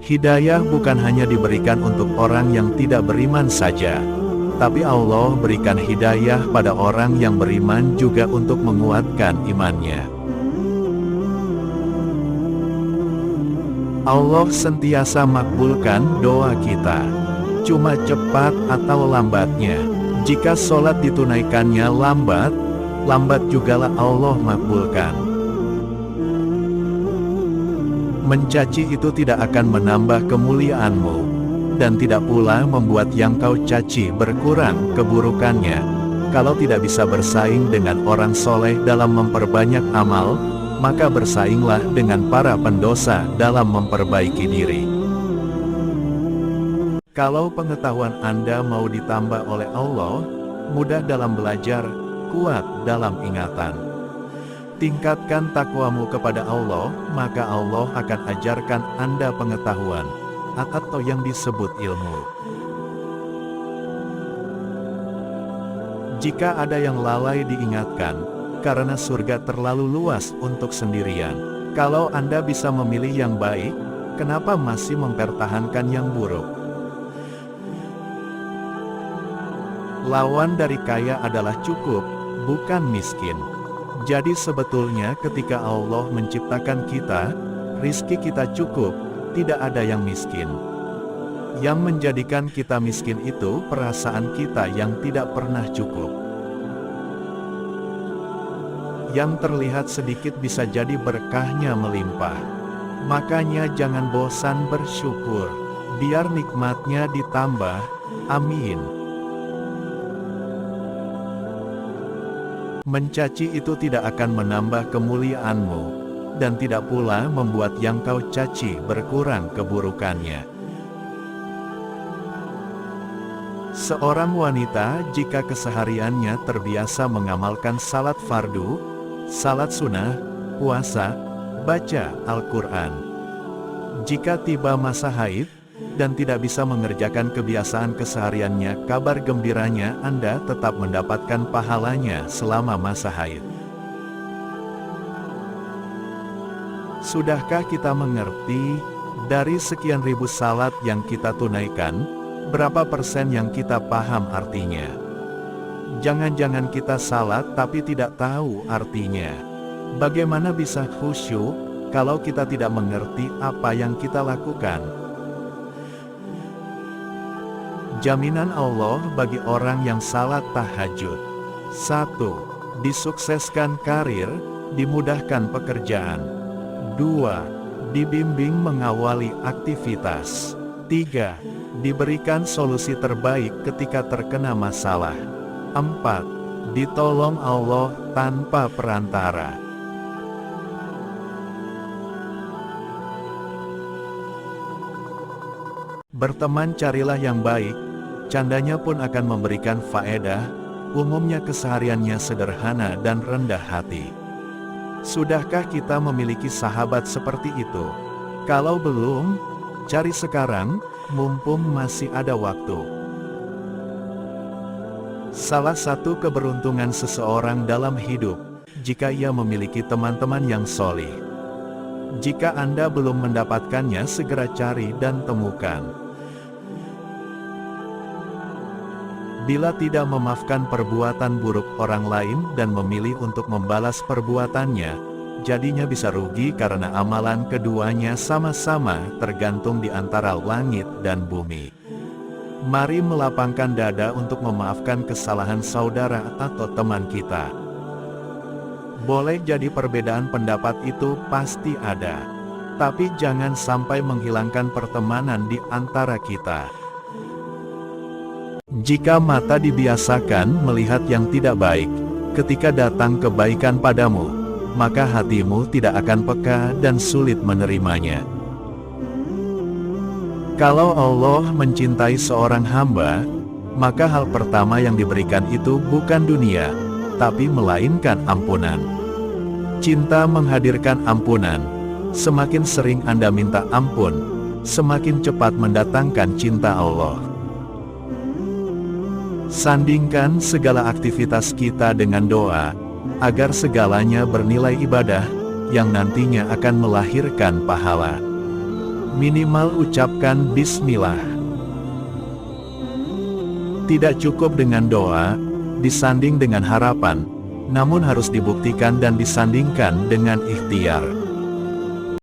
Hidayah bukan hanya diberikan untuk orang yang tidak beriman saja, tapi Allah berikan hidayah pada orang yang beriman juga untuk menguatkan imannya. Allah sentiasa makbulkan doa kita, cuma cepat atau lambatnya. Jika sholat ditunaikannya lambat jugalah Allah makbulkan. Mencaci itu tidak akan menambah kemuliaanmu, dan tidak pula membuat yang kau caci berkurang keburukannya. Kalau tidak bisa bersaing dengan orang soleh dalam memperbanyak amal, maka bersainglah dengan para pendosa dalam memperbaiki diri. Kalau pengetahuan Anda mau ditambah oleh Allah, mudah dalam belajar, kuat dalam ingatan. Tingkatkan takwamu kepada Allah, maka Allah akan ajarkan Anda pengetahuan, atau yang disebut ilmu. Jika ada yang lalai diingatkan, karena surga terlalu luas untuk sendirian. Kalau Anda bisa memilih yang baik, kenapa masih mempertahankan yang buruk? Lawan dari kaya adalah cukup, bukan miskin. Jadi sebetulnya ketika Allah menciptakan kita, rizki kita cukup, tidak ada yang miskin. Yang menjadikan kita miskin itu perasaan kita yang tidak pernah cukup. Yang terlihat sedikit bisa jadi berkahnya melimpah. Makanya jangan bosan bersyukur, biar nikmatnya ditambah, amin. Mencaci itu tidak akan menambah kemuliaanmu, dan tidak pula membuat yang kau caci berkurang keburukannya. Seorang wanita jika kesehariannya terbiasa mengamalkan salat fardu, salat sunnah, puasa, baca Al-Quran. Jika tiba masa haid, dan tidak bisa mengerjakan kebiasaan kesehariannya, kabar gembiranya Anda tetap mendapatkan pahalanya selama masa haid. Sudahkah kita mengerti, dari sekian ribu salat yang kita tunaikan, berapa persen yang kita paham artinya? Jangan-jangan kita salat tapi tidak tahu artinya. Bagaimana bisa khusyuk, kalau kita tidak mengerti apa yang kita lakukan? Jaminan Allah bagi orang yang salat tahajud. 1. Disukseskan karir, dimudahkan pekerjaan. 2. Dibimbing mengawali aktivitas. 3. Diberikan solusi terbaik ketika terkena masalah. 4. Ditolong Allah tanpa perantara. Berteman carilah yang baik, candanya pun akan memberikan faedah, umumnya kesehariannya sederhana dan rendah hati. Sudahkah kita memiliki sahabat seperti itu? Kalau belum, cari sekarang, mumpung masih ada waktu. Salah satu keberuntungan seseorang dalam hidup, jika ia memiliki teman-teman yang solih. Jika Anda belum mendapatkannya, segera cari dan temukan. Bila tidak memaafkan perbuatan buruk orang lain dan memilih untuk membalas perbuatannya, jadinya bisa rugi karena amalan keduanya sama-sama tergantung di antara langit dan bumi. Mari melapangkan dada untuk memaafkan kesalahan saudara atau teman kita. Boleh jadi perbedaan pendapat itu pasti ada, tapi jangan sampai menghilangkan pertemanan di antara kita. Jika mata dibiasakan melihat yang tidak baik, ketika datang kebaikan padamu, maka hatimu tidak akan peka dan sulit menerimanya. Kalau Allah mencintai seorang hamba, maka hal pertama yang diberikan itu bukan dunia, tapi melainkan ampunan. Cinta menghadirkan ampunan. Semakin sering Anda minta ampun, semakin cepat mendatangkan cinta Allah. Sandingkan segala aktivitas kita dengan doa, agar segalanya bernilai ibadah, yang nantinya akan melahirkan pahala. Minimal ucapkan bismillah. Tidak cukup dengan doa, disanding dengan harapan, namun harus dibuktikan dan disandingkan dengan ikhtiar.